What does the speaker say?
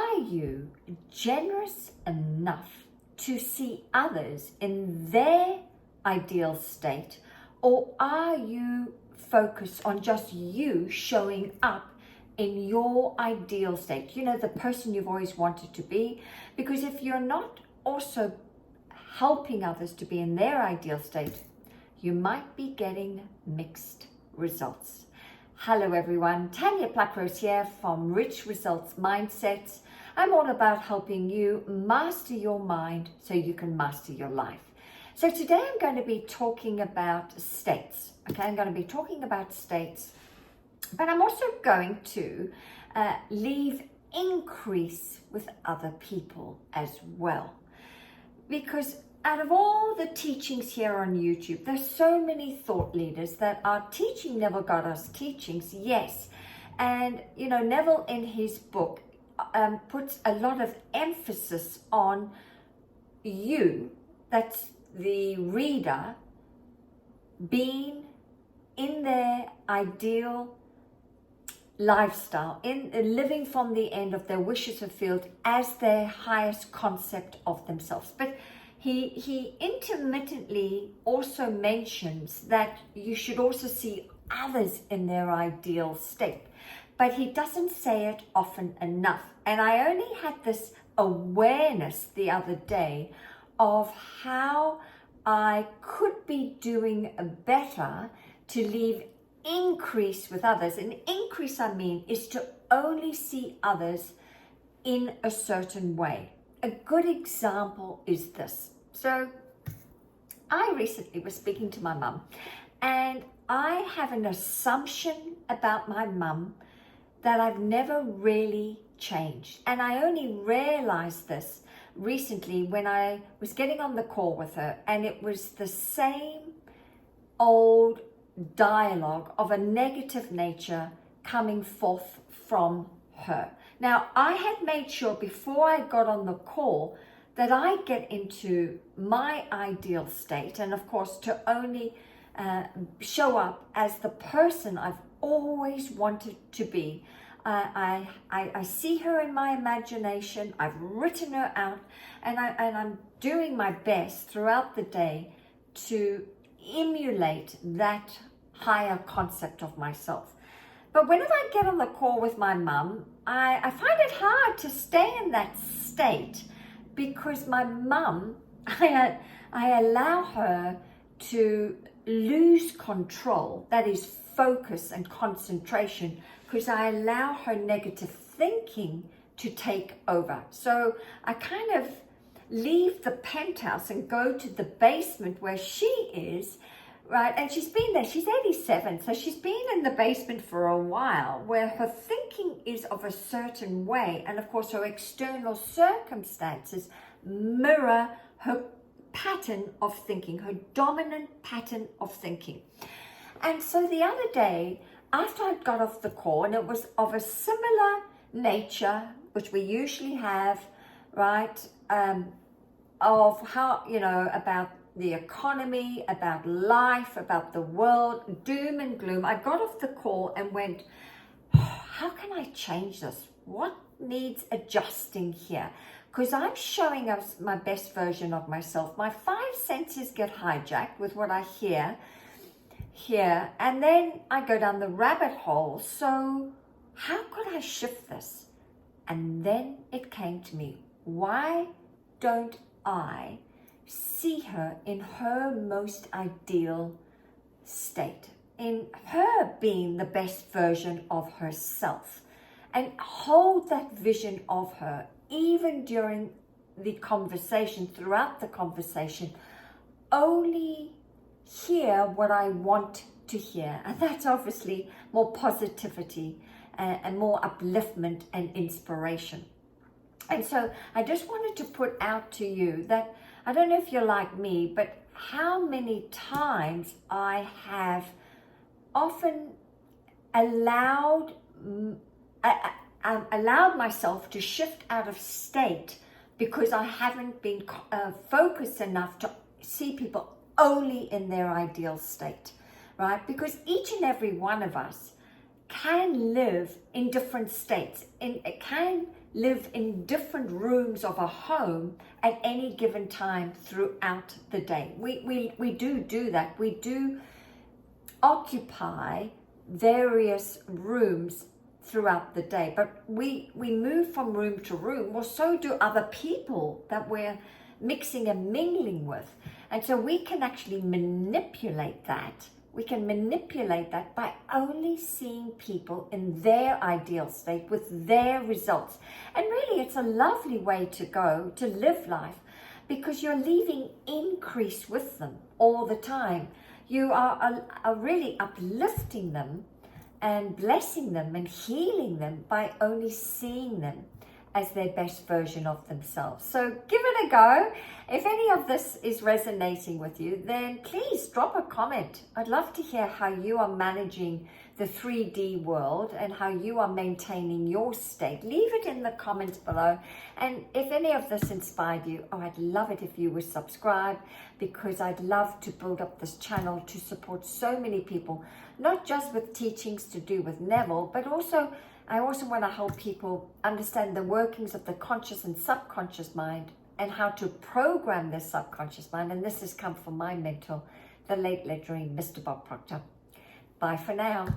are you generous enough to see others in their ideal state, or are you focused on just you showing up in your ideal state? You know, the person you've always wanted to be. Because if you're not also helping others to be in their ideal state, you might be getting mixed results. Hello everyone, Tanya Pluckrose here from Rich Results Mindsets. I'm all about helping you master your mind so you can master your life. So today I'm going to be talking about states. Okay, I'm going to be talking about states, but I'm also going to leave increase with other people as well. Because out of all the teachings here on YouTube, there's so many thought leaders that are teaching Neville Goddard's teachings, yes. And, you know, Neville in his book puts a lot of emphasis on you, that's the reader, being in their ideal lifestyle, in living from the end of their wishes fulfilled as their highest concept of themselves. But he intermittently also mentions that you should also see others in their ideal state, but he doesn't say it often enough. And I only had this awareness the other day of how I could be doing better to leave increase with others. And increase, I mean, is to only see others in a certain way. A good example is this. So I recently was speaking to my mum, and I have an assumption about my mum that I've never really changed. And I only realized this recently when I was getting on the call with her, and it was the same old dialogue of a negative nature coming forth from her. Now, I had made sure before I got on the call that I get into my ideal state, and of course to only show up as the person I've always wanted to be. I see her in my imagination, I've written her out, and I'm doing my best throughout the day to emulate that higher concept of myself. But whenever I get on the call with my mum, I find it hard to stay in that state, because my mum, I allow her to lose control, that is focus and concentration, because I allow her negative thinking to take over. So I kind of leave the penthouse and go to the basement where she is, right? And she's been there, she's 87, so she's been in the basement for a while, where her thinking is of a certain way, and of course her external circumstances mirror her pattern of thinking, her dominant pattern of thinking. And so the other day, after I got off the call, and it was of a similar nature, which we usually have, right, of how, you know, about the economy, about life, about the world, doom and gloom. I got off the call and went, oh, how can I change this? What needs adjusting here? Because I'm showing us my best version of myself. My five senses get hijacked with what I hear here, and then I go down the rabbit hole. So how could I shift this? And then it came to me, why don't I see her in her most ideal state, in her being the best version of herself, and hold that vision of her even during the conversation, throughout the conversation, only hear what I want to hear. And that's obviously more positivity and more upliftment and inspiration. And so I just wanted to put out to you that, I don't know if you're like me, but how many times I have often allowed myself to shift out of state because I haven't been focused enough to see people only in their ideal state, right? Because each and every one of us can live in different states, can live in different rooms of a home at any given time throughout the day. We do that. We do occupy various rooms throughout the day, but we move from room to room. Well, so do other people that we're mixing and mingling with. And so we can actually manipulate that. We can manipulate that by only seeing people in their ideal state with their results. And really, it's a lovely way to go to live life, because you're leaving increase with them all the time. You are really uplifting them and blessing them and healing them by only seeing them as their best version of themselves. So give it a go. If any of this is resonating with you, then please drop a comment. I'd love to hear how you are managing the 3D world and how you are maintaining your state. Leave it in the comments below. And if any of this inspired you, I'd love it if you would subscribe, because I'd love to build up this channel to support so many people, not just with teachings to do with Neville, but also I also want to help people understand the workings of the conscious and subconscious mind and how to program their subconscious mind. And this has come from my mentor, the late legendary Mr. Bob Proctor. Bye for now.